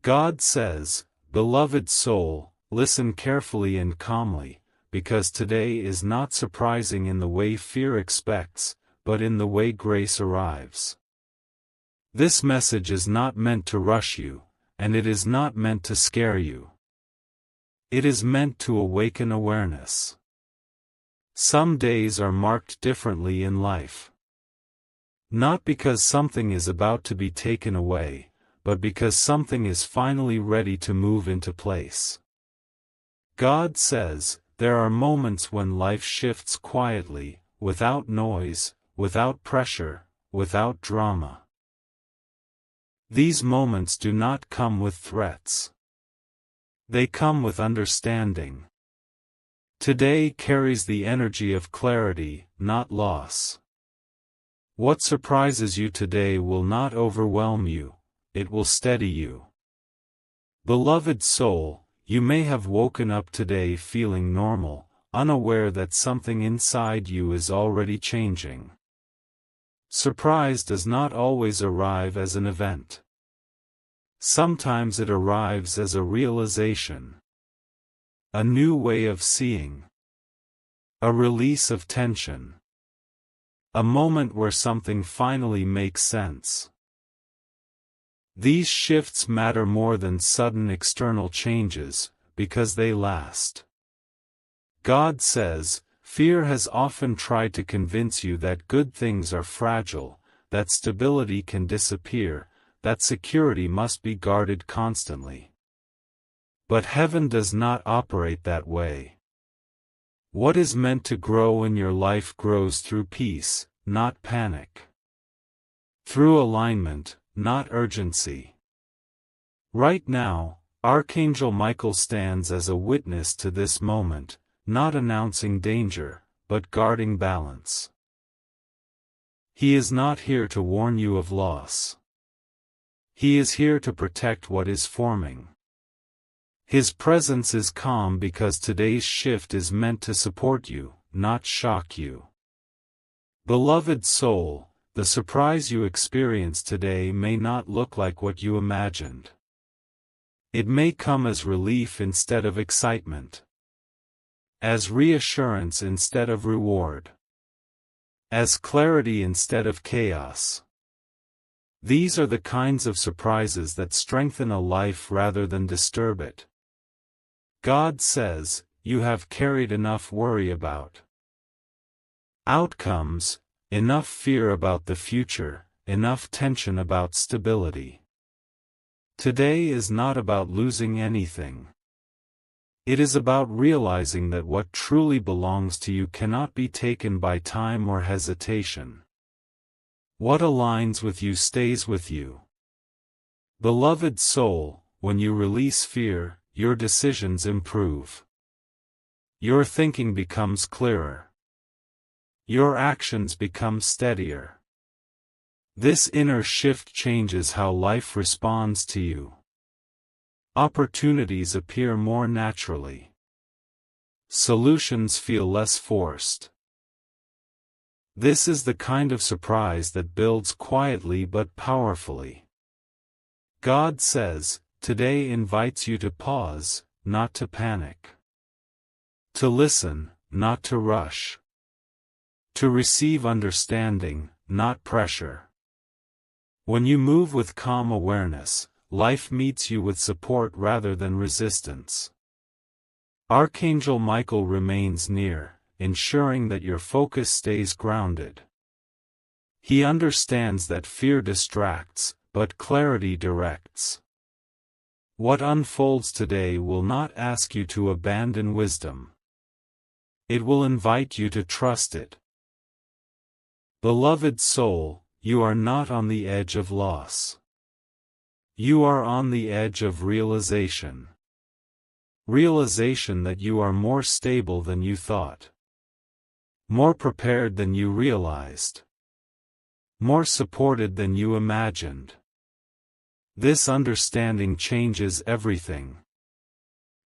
God says, "Beloved soul, listen carefully and calmly, because today is not surprising in the way fear expects, but in the way grace arrives." This message is not meant to rush you, and it is not meant to scare you. It is meant to awaken awareness. Some days are marked differently in life. Not because something is about to be taken away, but because something is finally ready to move into place. God says, there are moments when life shifts quietly, without noise, without pressure, without drama. These moments do not come with threats. They come with understanding. Today carries the energy of clarity, not loss. What surprises you today will not overwhelm you, it will steady you. Beloved soul, you may have woken up today feeling normal, unaware that something inside you is already changing. Surprise does not always arrive as an event. Sometimes it arrives as a realization. A new way of seeing. A release of tension. A moment where something finally makes sense. These shifts matter more than sudden external changes, because they last. God says, fear has often tried to convince you that good things are fragile, that stability can disappear, that security must be guarded constantly. But heaven does not operate that way. What is meant to grow in your life grows through peace, not panic. Through alignment, not urgency. Right now, Archangel Michael stands as a witness to this moment, not announcing danger, but guarding balance. He is not here to warn you of loss. He is here to protect what is forming. His presence is calm because today's shift is meant to support you, not shock you. Beloved soul, the surprise you experience today may not look like what you imagined. It may come as relief instead of excitement. As reassurance instead of reward. As clarity instead of chaos. These are the kinds of surprises that strengthen a life rather than disturb it. God says, you have carried enough worry about outcomes, enough fear about the future, enough tension about stability. Today is not about losing anything. It is about realizing that what truly belongs to you cannot be taken by time or hesitation. What aligns with you stays with you. Beloved soul, when you release fear, your decisions improve. Your thinking becomes clearer. Your actions become steadier. This inner shift changes how life responds to you. Opportunities appear more naturally. Solutions feel less forced. This is the kind of surprise that builds quietly but powerfully. God says, today invites you to pause, not to panic. To listen, not to rush. To receive understanding, not pressure. When you move with calm awareness, life meets you with support rather than resistance. Archangel Michael remains near, ensuring that your focus stays grounded. He understands that fear distracts, but clarity directs. What unfolds today will not ask you to abandon wisdom. It will invite you to trust it. Beloved soul, you are not on the edge of loss. You are on the edge of realization. Realization that you are more stable than you thought. More prepared than you realized. More supported than you imagined. This understanding changes everything.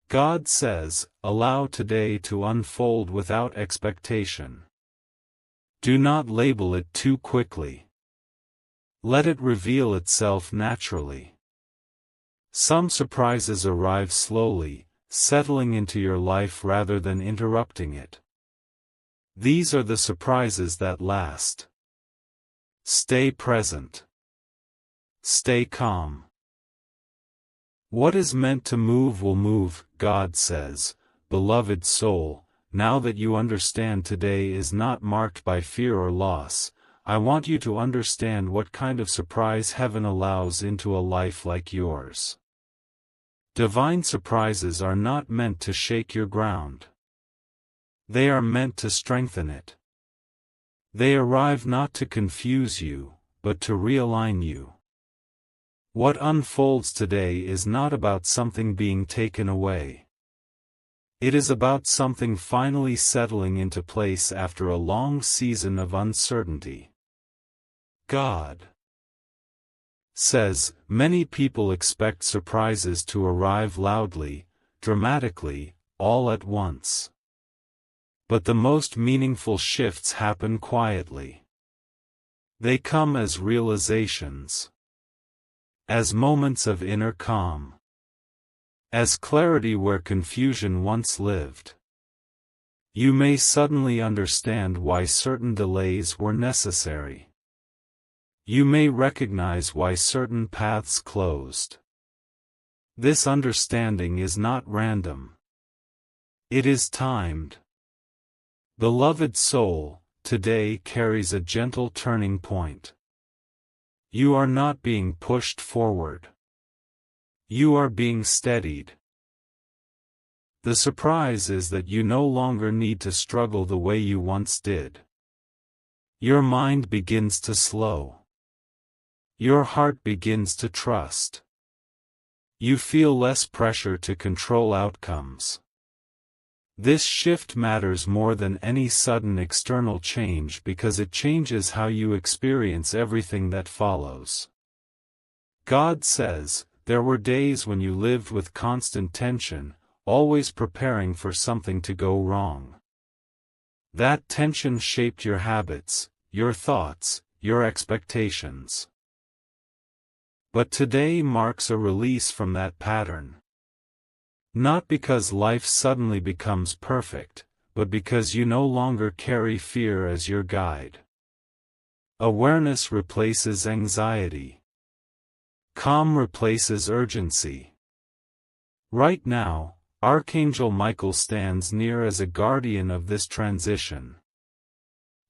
God says, allow today to unfold without expectation. Do not label it too quickly. Let it reveal itself naturally. Some surprises arrive slowly, settling into your life rather than interrupting it. These are the surprises that last. Stay present. Stay calm. What is meant to move will move, God says, beloved soul. Now that you understand today is not marked by fear or loss, I want you to understand what kind of surprise heaven allows into a life like yours. Divine surprises are not meant to shake your ground. They are meant to strengthen it. They arrive not to confuse you, but to realign you. What unfolds today is not about something being taken away. It is about something finally settling into place after a long season of uncertainty. God says, many people expect surprises to arrive loudly, dramatically, all at once. But the most meaningful shifts happen quietly. They come as realizations, as moments of inner calm, as clarity where confusion once lived. You may suddenly understand why certain delays were necessary. You may recognize why certain paths closed. This understanding is not random. It is timed. Beloved soul, today carries a gentle turning point. You are not being pushed forward. You are being steadied. The surprise is that you no longer need to struggle the way you once did. Your mind begins to slow. Your heart begins to trust. You feel less pressure to control outcomes. This shift matters more than any sudden external change because it changes how you experience everything that follows. God says, there were days when you lived with constant tension, always preparing for something to go wrong. That tension shaped your habits, your thoughts, your expectations. But today marks a release from that pattern. Not because life suddenly becomes perfect, but because you no longer carry fear as your guide. Awareness replaces anxiety. Calm replaces urgency. Right now, Archangel Michael stands near as a guardian of this transition.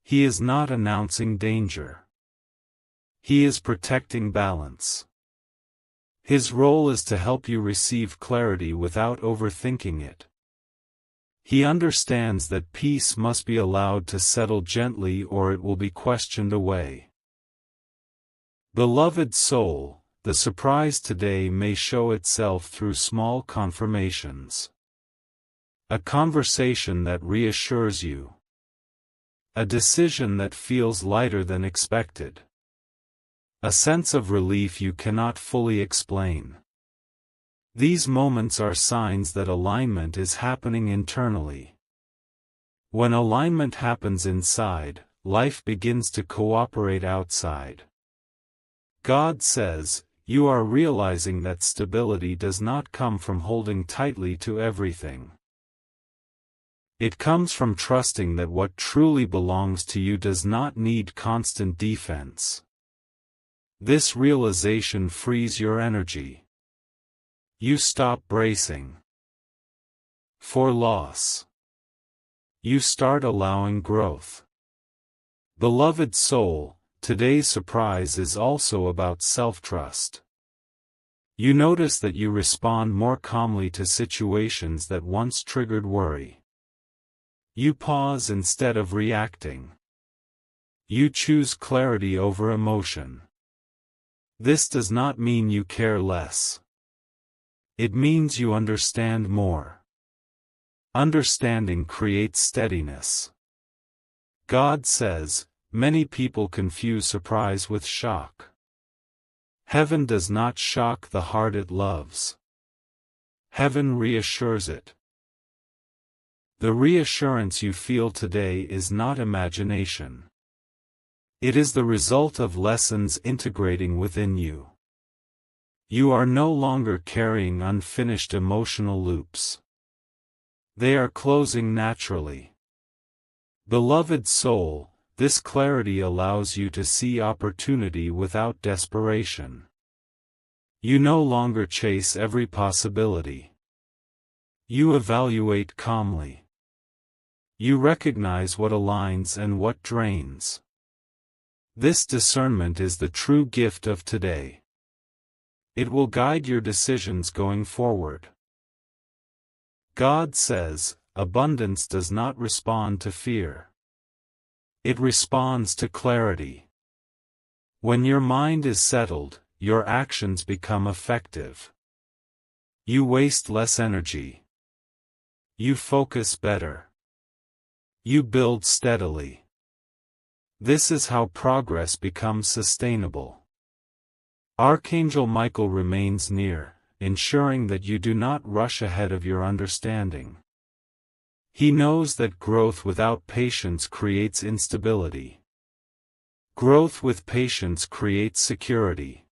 He is not announcing danger. He is protecting balance. His role is to help you receive clarity without overthinking it. He understands that peace must be allowed to settle gently or it will be questioned away. Beloved soul, the surprise today may show itself through small confirmations. A conversation that reassures you. A decision that feels lighter than expected. A sense of relief you cannot fully explain. These moments are signs that alignment is happening internally. When alignment happens inside, life begins to cooperate outside. God says, you are realizing that stability does not come from holding tightly to everything. It comes from trusting that what truly belongs to you does not need constant defense. This realization frees your energy. You stop bracing for loss. You start allowing growth. Beloved soul, today's surprise is also about self-trust. You notice that you respond more calmly to situations that once triggered worry. You pause instead of reacting. You choose clarity over emotion. This does not mean you care less. It means you understand more. Understanding creates steadiness. God says, many people confuse surprise with shock. Heaven does not shock the heart it loves. Heaven reassures it. The reassurance you feel today is not imagination. It is the result of lessons integrating within you. You are no longer carrying unfinished emotional loops. They are closing naturally. Beloved soul, this clarity allows you to see opportunity without desperation. You no longer chase every possibility. You evaluate calmly. You recognize what aligns and what drains. This discernment is the true gift of today. It will guide your decisions going forward. God says, abundance does not respond to fear. It responds to clarity. When your mind is settled, your actions become effective. You waste less energy. You focus better. You build steadily. This is how progress becomes sustainable. Archangel Michael remains near, ensuring that you do not rush ahead of your understanding. He knows that growth without patience creates instability. Growth with patience creates security.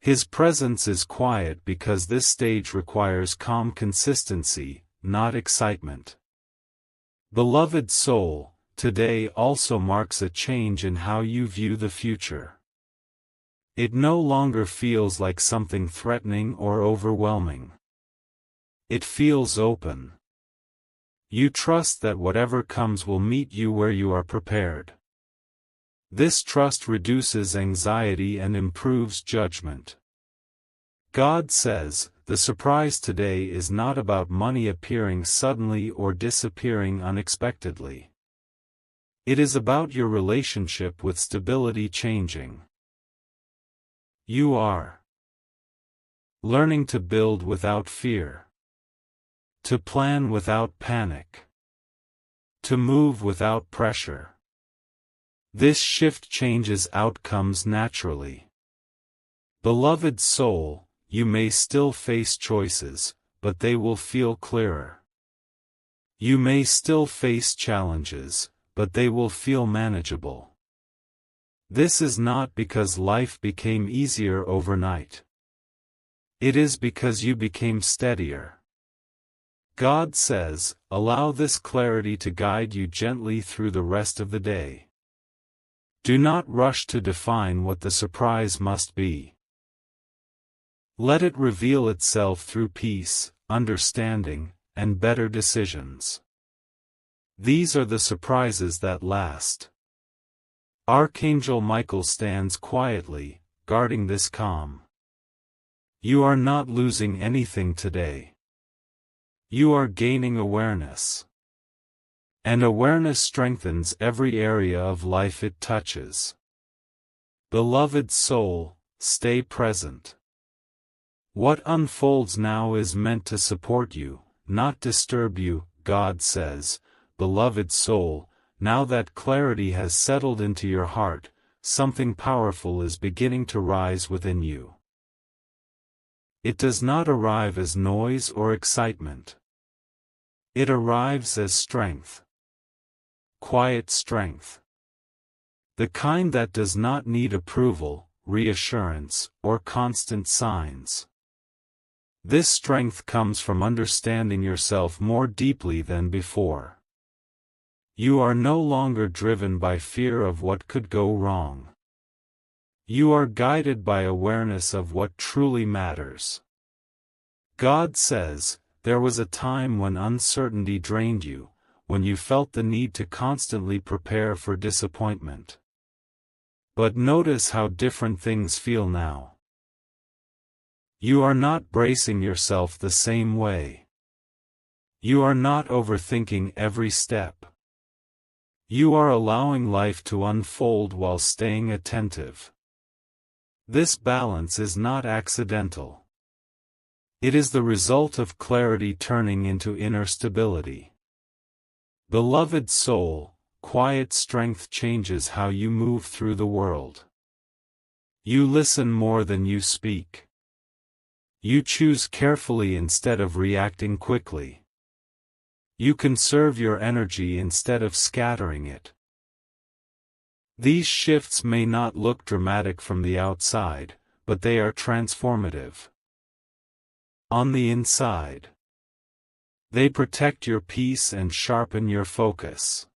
His presence is quiet because this stage requires calm consistency, not excitement. Beloved soul, today also marks a change in how you view the future. It no longer feels like something threatening or overwhelming. It feels open. You trust that whatever comes will meet you where you are prepared. This trust reduces anxiety and improves judgment. God says, the surprise today is not about money appearing suddenly or disappearing unexpectedly. It is about your relationship with stability changing. You are learning to build without fear, to plan without panic, to move without pressure. This shift changes outcomes naturally. Beloved soul, you may still face choices, but they will feel clearer. You may still face challenges, but they will feel manageable. This is not because life became easier overnight. It is because you became steadier. God says, allow this clarity to guide you gently through the rest of the day. Do not rush to define what the surprise must be. Let it reveal itself through peace, understanding, and better decisions. These are the surprises that last. Archangel Michael stands quietly, guarding this calm. You are not losing anything today. You are gaining awareness. And awareness strengthens every area of life it touches. Beloved soul, stay present. What unfolds now is meant to support you, not disturb you, God says, beloved soul. Now that clarity has settled into your heart, something powerful is beginning to rise within you. It does not arrive as noise or excitement. It arrives as strength. Quiet strength. The kind that does not need approval, reassurance, or constant signs. This strength comes from understanding yourself more deeply than before. You are no longer driven by fear of what could go wrong. You are guided by awareness of what truly matters. God says, there was a time when uncertainty drained you, when you felt the need to constantly prepare for disappointment. But notice how different things feel now. You are not bracing yourself the same way. You are not overthinking every step. You are allowing life to unfold while staying attentive. This balance is not accidental. It is the result of clarity turning into inner stability. Beloved soul, quiet strength changes how you move through the world. You listen more than you speak. You choose carefully instead of reacting quickly. You conserve your energy instead of scattering it. These shifts may not look dramatic from the outside, but they are transformative. On the inside, they protect your peace and sharpen your focus.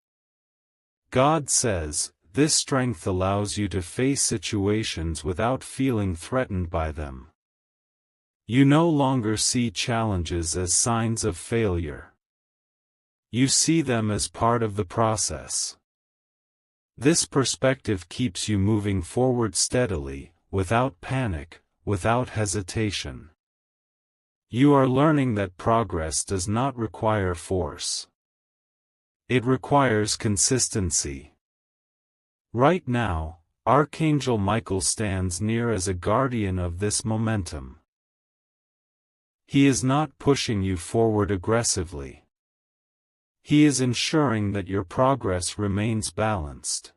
God says, this strength allows you to face situations without feeling threatened by them. You no longer see challenges as signs of failure. You see them as part of the process. This perspective keeps you moving forward steadily, without panic, without hesitation. You are learning that progress does not require force. It requires consistency. Right now, Archangel Michael stands near as a guardian of this momentum. He is not pushing you forward aggressively. He is ensuring that your progress remains balanced.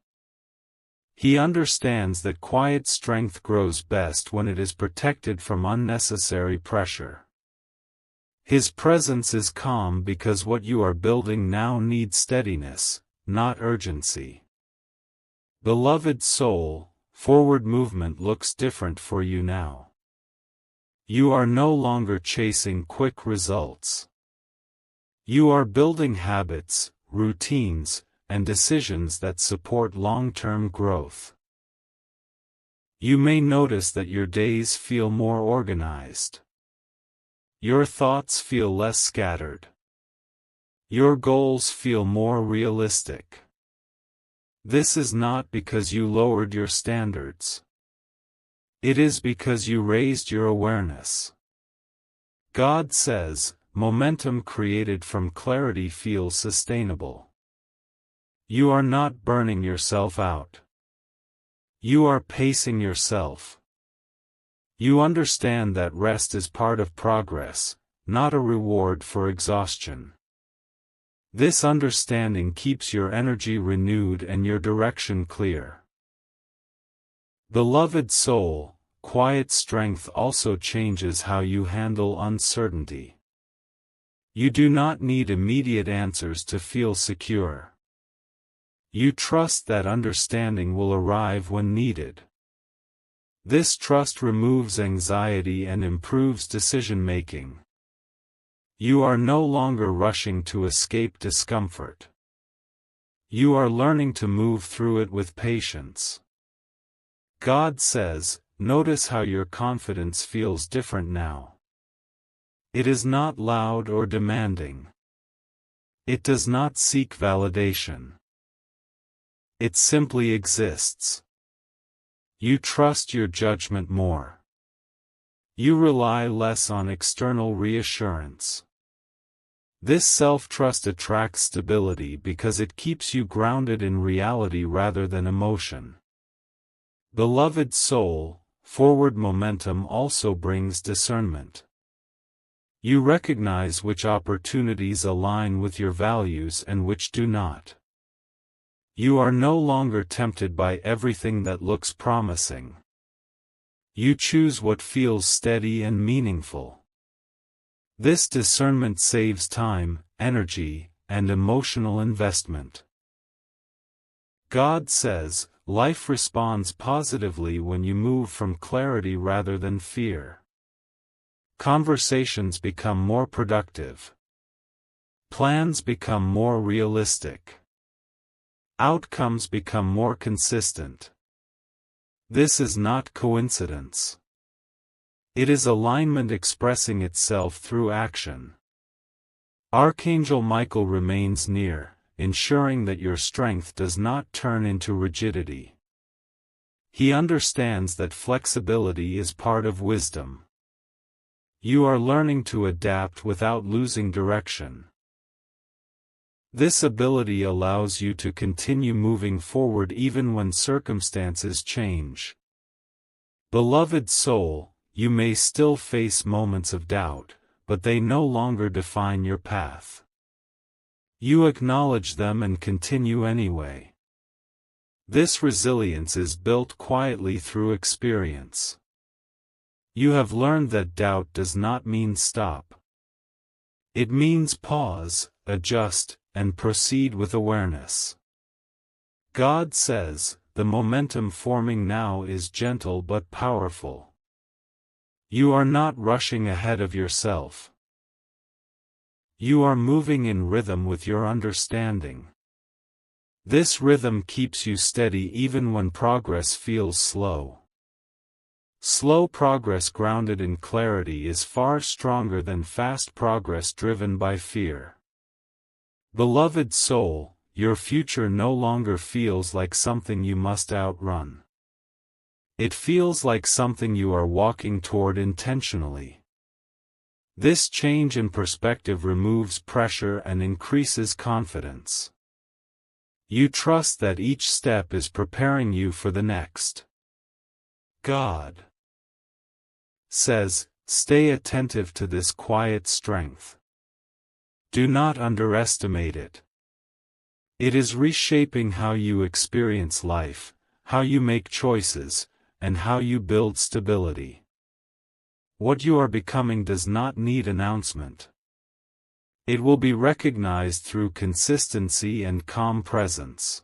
He understands that quiet strength grows best when it is protected from unnecessary pressure. His presence is calm because what you are building now needs steadiness, not urgency. Beloved soul, forward movement looks different for you now. You are no longer chasing quick results. You are building habits, routines, and decisions that support long-term growth. You may notice that your days feel more organized. Your thoughts feel less scattered. Your goals feel more realistic. This is not because you lowered your standards. It is because you raised your awareness. God says, momentum created from clarity feels sustainable. You are not burning yourself out. You are pacing yourself. You understand that rest is part of progress, not a reward for exhaustion. This understanding keeps your energy renewed and your direction clear. Beloved soul, quiet strength also changes how you handle uncertainty. You do not need immediate answers to feel secure. You trust that understanding will arrive when needed. This trust removes anxiety and improves decision-making. You are no longer rushing to escape discomfort. You are learning to move through it with patience. God says, notice how your confidence feels different now. It is not loud or demanding. It does not seek validation. It simply exists. You trust your judgment more. You rely less on external reassurance. This self-trust attracts stability because it keeps you grounded in reality rather than emotion. Beloved soul, forward momentum also brings discernment. You recognize which opportunities align with your values and which do not. You are no longer tempted by everything that looks promising. You choose what feels steady and meaningful. This discernment saves time, energy, and emotional investment. God says, life responds positively when you move from clarity rather than fear. Conversations become more productive. Plans become more realistic. Outcomes become more consistent. This is not coincidence. It is alignment expressing itself through action. Archangel Michael remains near, ensuring that your strength does not turn into rigidity. He understands that flexibility is part of wisdom. You are learning to adapt without losing direction. This ability allows you to continue moving forward even when circumstances change. Beloved soul, you may still face moments of doubt, but they no longer define your path. You acknowledge them and continue anyway. This resilience is built quietly through experience. You have learned that doubt does not mean stop. It means pause, adjust, and proceed with awareness. God says, the momentum forming now is gentle but powerful. You are not rushing ahead of yourself. You are moving in rhythm with your understanding. This rhythm keeps you steady even when progress feels slow. Slow progress grounded in clarity is far stronger than fast progress driven by fear. Beloved soul, your future no longer feels like something you must outrun. It feels like something you are walking toward intentionally. This change in perspective removes pressure and increases confidence. You trust that each step is preparing you for the next. God says, stay attentive to this quiet strength. Do not underestimate it. It is reshaping how you experience life, how you make choices, and how you build stability. What you are becoming does not need announcement. It will be recognized through consistency and calm presence.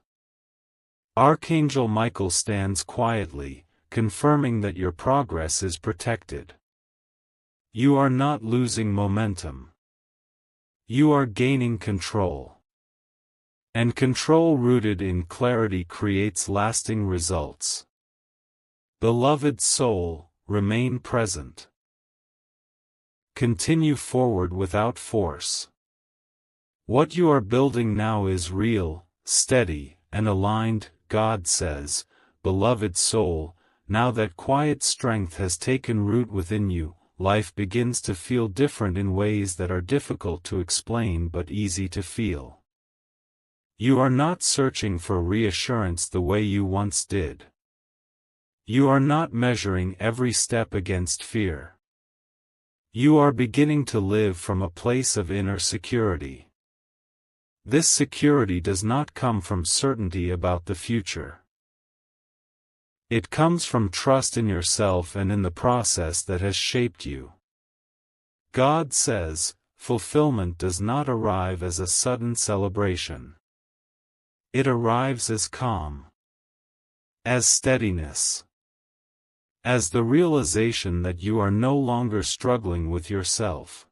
Archangel Michael stands quietly, confirming that your progress is protected. You are not losing momentum. You are gaining control. And control rooted in clarity creates lasting results. Beloved soul, remain present. Continue forward without force. What you are building now is real, steady, and aligned, God says, beloved soul, now that quiet strength has taken root within you, life begins to feel different in ways that are difficult to explain but easy to feel. You are not searching for reassurance the way you once did. You are not measuring every step against fear. You are beginning to live from a place of inner security. This security does not come from certainty about the future. It comes from trust in yourself and in the process that has shaped you. God says, fulfillment does not arrive as a sudden celebration. It arrives as calm, as steadiness, as the realization that you are no longer struggling with yourself.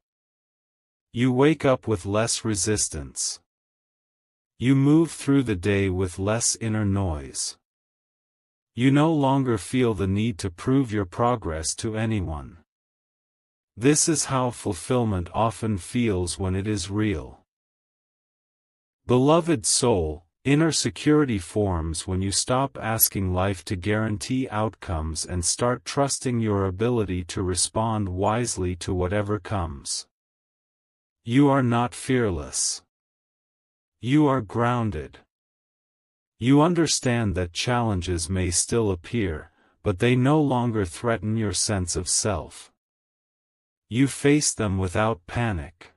You wake up with less resistance. You move through the day with less inner noise. You no longer feel the need to prove your progress to anyone. This is how fulfillment often feels when it is real. Beloved soul, inner security forms when you stop asking life to guarantee outcomes and start trusting your ability to respond wisely to whatever comes. You are not fearless. You are grounded. You understand that challenges may still appear, but they no longer threaten your sense of self. You face them without panic.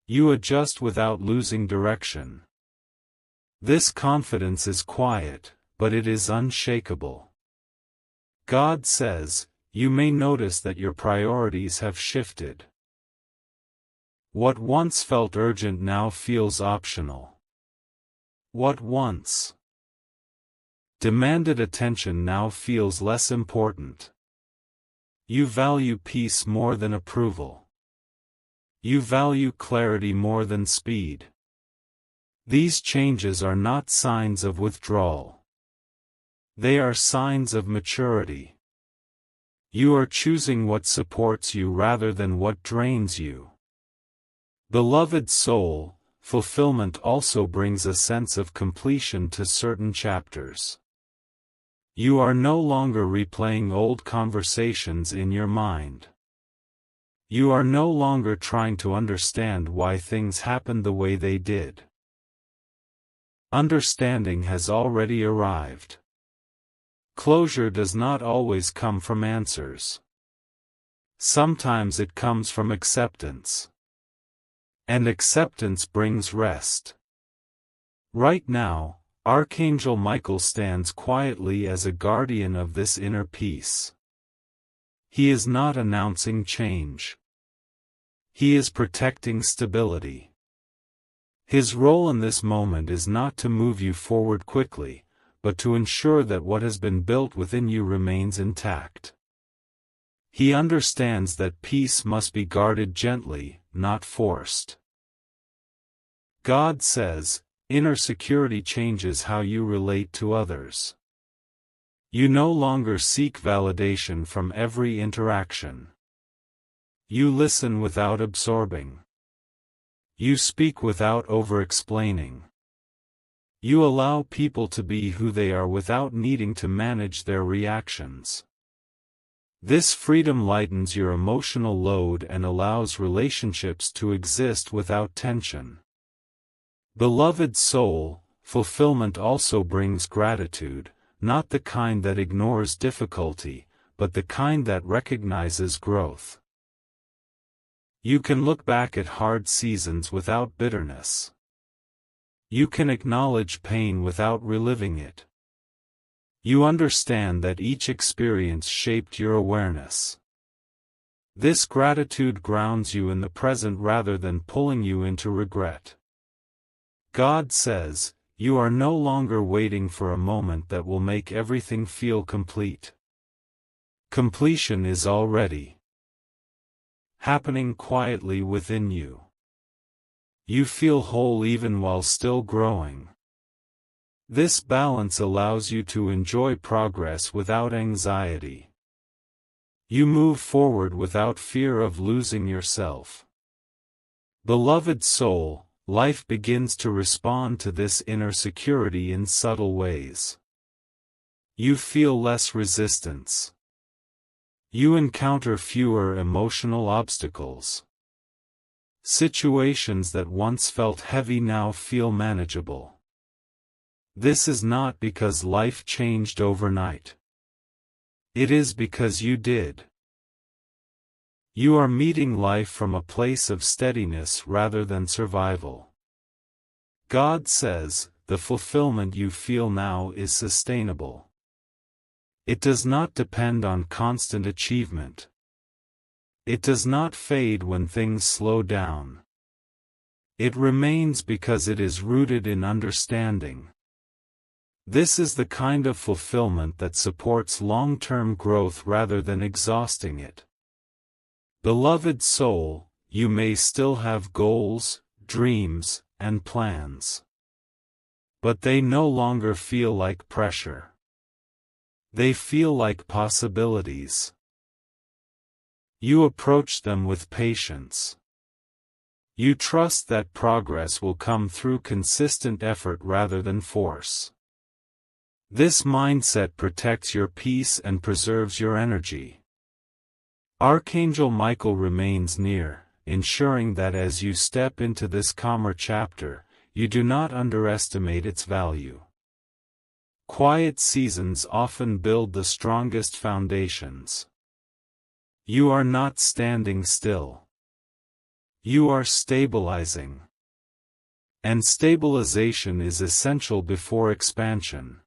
You adjust without losing direction. This confidence is quiet, but it is unshakable. God says, you may notice that your priorities have shifted. What once felt urgent now feels optional. What once demanded attention now feels less important. You value peace more than approval. You value clarity more than speed. These changes are not signs of withdrawal. They are signs of maturity. You are choosing what supports you rather than what drains you. Beloved soul, fulfillment also brings a sense of completion to certain chapters. You are no longer replaying old conversations in your mind. You are no longer trying to understand why things happened the way they did. Understanding has already arrived. Closure does not always come from answers. Sometimes it comes from acceptance. And acceptance brings rest. Right now, Archangel Michael stands quietly as a guardian of this inner peace. He is not announcing change. He is protecting stability. His role in this moment is not to move you forward quickly, but to ensure that what has been built within you remains intact. He understands that peace must be guarded gently, not forced. God says, inner security changes how you relate to others. You no longer seek validation from every interaction. You listen without absorbing. You speak without over-explaining. You allow people to be who they are without needing to manage their reactions. This freedom lightens your emotional load and allows relationships to exist without tension. Beloved soul, fulfillment also brings gratitude, not the kind that ignores difficulty, but the kind that recognizes growth. You can look back at hard seasons without bitterness. You can acknowledge pain without reliving it. You understand that each experience shaped your awareness. This gratitude grounds you in the present rather than pulling you into regret. God says, you are no longer waiting for a moment that will make everything feel complete. Completion is already happening quietly within you. You feel whole even while still growing. This balance allows you to enjoy progress without anxiety. You move forward without fear of losing yourself. Beloved soul, life begins to respond to this inner security in subtle ways. You feel less resistance. You encounter fewer emotional obstacles. Situations that once felt heavy now feel manageable. This is not because life changed overnight. It is because you did. You are meeting life from a place of steadiness rather than survival. God says, the fulfillment you feel now is sustainable. It does not depend on constant achievement. It does not fade when things slow down. It remains because it is rooted in understanding. This is the kind of fulfillment that supports long-term growth rather than exhausting it. Beloved soul, you may still have goals, dreams, and plans. But they no longer feel like pressure. They feel like possibilities. You approach them with patience. You trust that progress will come through consistent effort rather than force. This mindset protects your peace and preserves your energy. Archangel Michael remains near, ensuring that as you step into this calmer chapter, you do not underestimate its value. Quiet seasons often build the strongest foundations. You are not standing still. You are stabilizing. And stabilization is essential before expansion.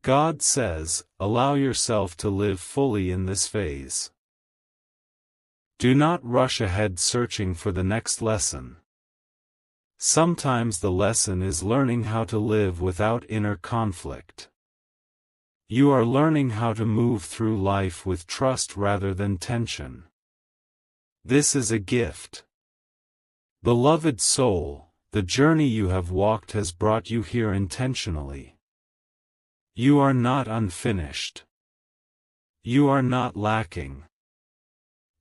God says, allow yourself to live fully in this phase. Do not rush ahead searching for the next lesson. Sometimes the lesson is learning how to live without inner conflict. You are learning how to move through life with trust rather than tension. This is a gift. Beloved soul, the journey you have walked has brought you here intentionally. You are not unfinished. You are not lacking.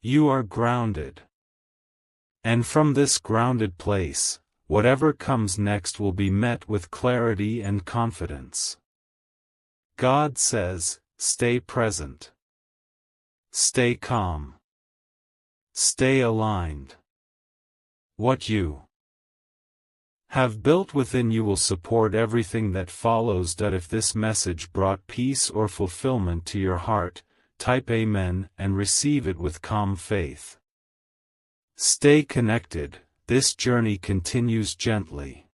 You are grounded. And from this grounded place, whatever comes next will be met with clarity and confidence. God says, stay present. Stay calm. Stay aligned. What you have built within you will support everything that follows. If this message brought peace or fulfillment to your heart, type Amen and receive it with calm faith. Stay connected, this journey continues gently.